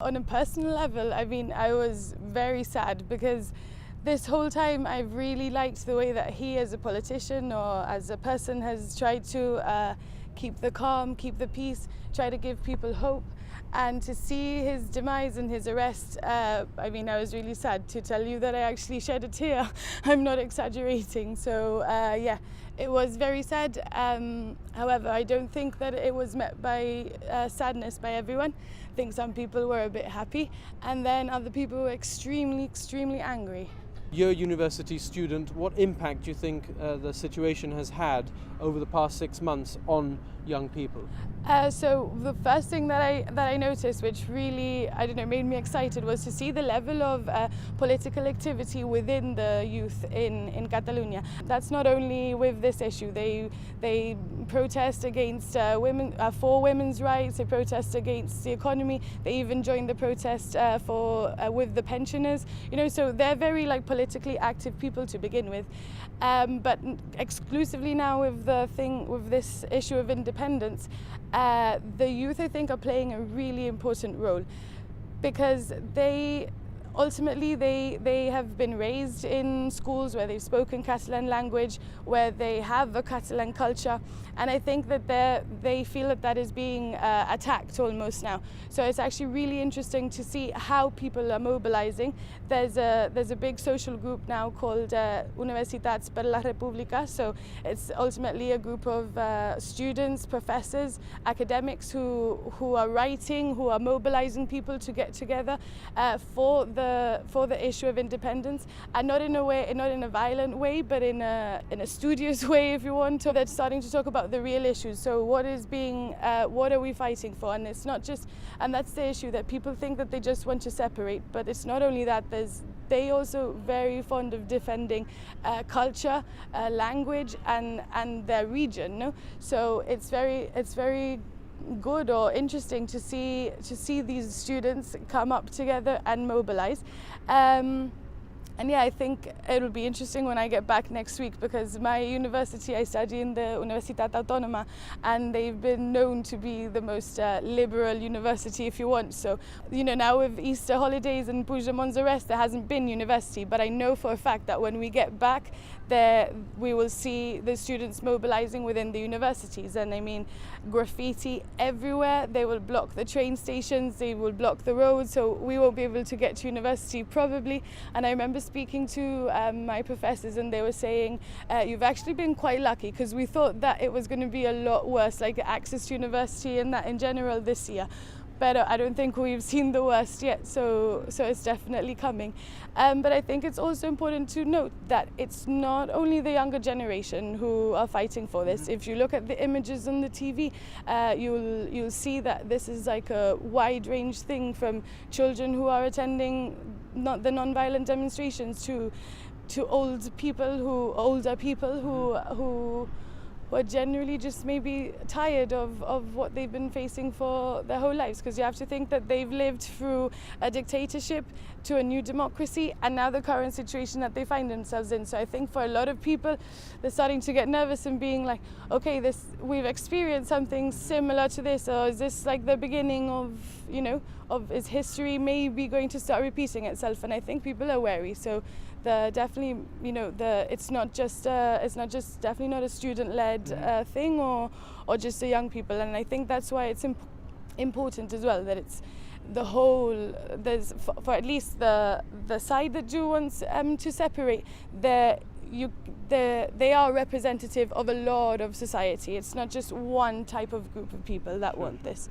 On a personal level, I mean, I was very sad because this whole time I've really liked the way that he as a politician or as a person has tried to keep the calm, keep the peace, try to give people hope. And to see his demise and his arrest, I mean, I was really sad. To tell you that I actually shed a tear, I'm not exaggerating. So yeah, it was very sad. However, I don't think that it was met by sadness by everyone. I think some people were a bit happy, and then other people were extremely, extremely angry. You're a university student. What impact do you think the situation has had over the past 6 months on young people? So the first thing that I noticed, which really, I don't know, made me excited, was to see the level of political activity within the youth in Catalonia. That's not only with this issue. They protest against for women's rights. They protest against the economy. They even joined the protest with the pensioners. You know, so they're very politically active people to begin with. But exclusively now with this issue of independence, the youth, I think, are playing a really important role because they have been raised in schools where they've spoken Catalan language, where they have a Catalan culture, and I think that they feel that is being attacked almost now. So it's actually really interesting to see how people are mobilizing. There's a big social group now called Universitats per la República. So it's ultimately a group of students, professors, academics who are writing, who are mobilizing people to get together for the issue of independence, and not in a violent way, but in a studious way, if you want. So they're starting to talk about the real issues. So what are we fighting for? And it's not just, and that's the issue, that people think that they just want to separate, but it's not only that. They also very fond of defending culture, language, and their region. No? So it's very good or interesting to see these students come up together and mobilize. And yeah, I think it'll be interesting when I get back next week, because my university, I study in the Universitat Autònoma, and they've been known to be the most liberal university, if you want. So, you know, now with Easter holidays and Puigdemont's arrest, there hasn't been university, but I know for a fact that when we get back there, we will see the students mobilizing within the universities. And I mean, graffiti everywhere. They will block the train stations, they will block the roads, so we won't be able to get to university probably. And I remember speaking to my professors, and they were saying, you've actually been quite lucky, because we thought that it was going to be a lot worse, like access to university and that in general this year. But I don't think we've seen the worst yet, so it's definitely coming. But I think it's also important to note that it's not only the younger generation who are fighting for this. If you look at the images on the TV, you'll see that this is like a wide range thing, from children who are attending the non-violent demonstrations to older people who are generally just maybe tired of what they've been facing for their whole lives. Because you have to think that they've lived through a dictatorship to a new democracy, and now the current situation that they find themselves in. So I think for a lot of people, they're starting to get nervous and being like, okay, we've experienced something similar to this, or is this like the beginning of, you know, is history maybe going to start repeating itself? And I think people are wary. So definitely, you know, it's not just definitely not a student-led thing or just the young people. And I think that's why it's important as well that it's the whole. There's for at least the side that do wants to separate. They are representative of a lot of society. It's not just one type of group of people that want this.